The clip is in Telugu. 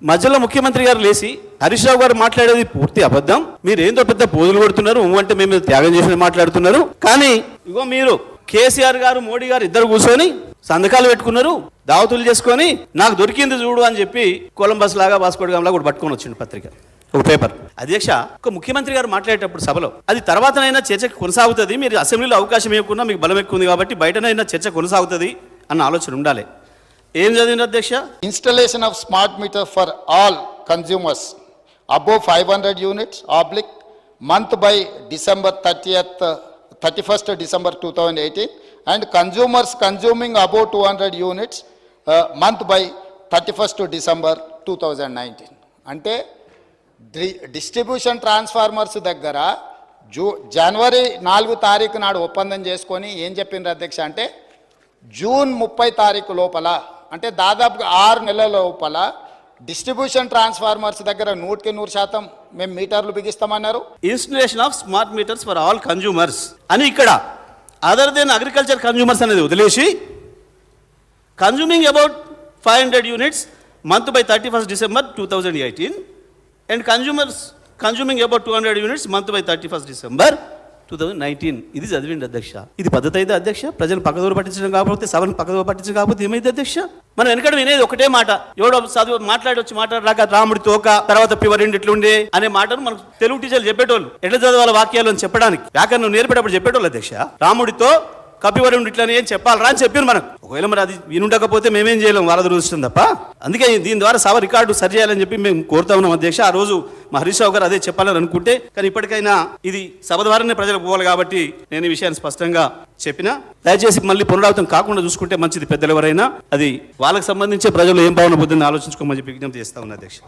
మధ్యలో ముఖ్యమంత్రి గారు లేచి హరీష్ రావు గారు మాట్లాడేది పూర్తి అబద్ధం, మీరు ఏందో పెద్ద పోజులు కొడుతున్నారు, అంటే మేము త్యాగం చేసిన మాట్లాడుతున్నారు. కానీ ఇగో మీరు కేసీఆర్ గారు మోడీ గారు ఇద్దరు కూర్చొని సంతకాలు పెట్టుకున్నారు, దావతులు చేసుకొని నాకు దొరికింది చూడు అని చెప్పి కొలంబస్ లాగా వాస్కోడిగాంలా కూడా పట్టుకొని వచ్చిండు పత్రిక, ఒక పేపర్. అధ్యక్ష, ఒక ముఖ్యమంత్రి గారు మాట్లాడేటప్పుడు సభలో అది తర్వాతనైనా చర్చ కొనసాగుతుంది, మీరు అసెంబ్లీలో అవకాశం ఇవ్వకుండా మీకు బలం ఎక్కువ ఉంది కాబట్టి బయటనైనా చర్చ కొనసాగుతుంది అన్న ఆలోచన ఉండాలి. ఏం చదివింది అధ్యక్ష? Installation of smart meter for all consumers above 500 units oblique month by December 31st December 2018 and consumers consuming above 200 units month by 31st December 2019. అంటే డిస్ట్రిబ్యూషన్ ట్రాన్స్ఫార్మర్స్ దగ్గర జనవరి 4 నాడు ఒప్పందం చేసుకొని ఏం చెప్పిండ్రు అధ్యక్ష అంటే జూన్ 30 లోపల, అంటే దాదాపుగా 6 నెలల లోపల డిస్ట్రిబ్యూషన్ ట్రాన్స్ఫార్మర్స్ దగ్గర 100% మేము మీటర్లు బిగిస్తామన్నారు. Installation of smart meters for all consumers అని ఇక్కడ అదర్ దెన్ అగ్రికల్చర్ కన్జ్యూమర్స్ అనేది వదిలేసి consuming about 500 units month by 31st December 2018 and consumers consuming about 200 units month by 31st December 2019. ఇది చదివిండి అధ్యక్ష. ఇది పద్ధతి అయితే అధ్యక్ష? ప్రజలు పక్కదోరు పట్టించడం కాకపోతే, సభను పక్కదోరు పట్టించడం కాకపోతే ఏమైంది అధ్యక్ష? మనం వెనకడ వినేది ఒకటే మాట, ఎవడో చదువు మాట్లాడరాక రాముడి తోక తర్వాత పివరిండి ఇట్లుండే అనే మాటను మనకు తెలుగు టీచర్లు చెప్పేటోళ్ళు, ఎట్లా చదవాలి వాక్యాలు అని చెప్పడానికి వ్యాకరణం నేర్పేటప్పుడు చెప్పేటోళ్ళు అధ్యక్ష. రాముడితో కపివరుడు ఇట్లని ఏం చెప్పాలరా అని చెప్పారు మనకు. ఒకవేళ మరి అది వినుండకపోతే మేమేం చేయలేం, వాళ్ళ దురదృష్టం తప్ప. అందుకే దీని ద్వారా సభ రికార్డు సరి చేయాలని చెప్పి మేము కోరుతా ఉన్నాం అధ్యక్ష. ఆ రోజు మా హరీష్ రావు గారు అదే చెప్పాలని అనుకుంటే, కానీ ఇప్పటికైనా ఇది సభ ద్వారానే ప్రజలకు పోవాలి కాబట్టి నేను ఈ విషయాన్ని స్పష్టంగా చెప్పినా. దయచేసి మళ్ళీ పునరావృతం కాకుండా చూసుకుంటే మంచిది. పెద్దలు ఎవరైనా అది వాళ్ళకి సంబంధించి ప్రజలు ఏం భావన బుద్ధిని ఆలోచించుకోమని చెప్పి విజ్ఞప్తి చేస్తా ఉన్నా అధ్యక్ష.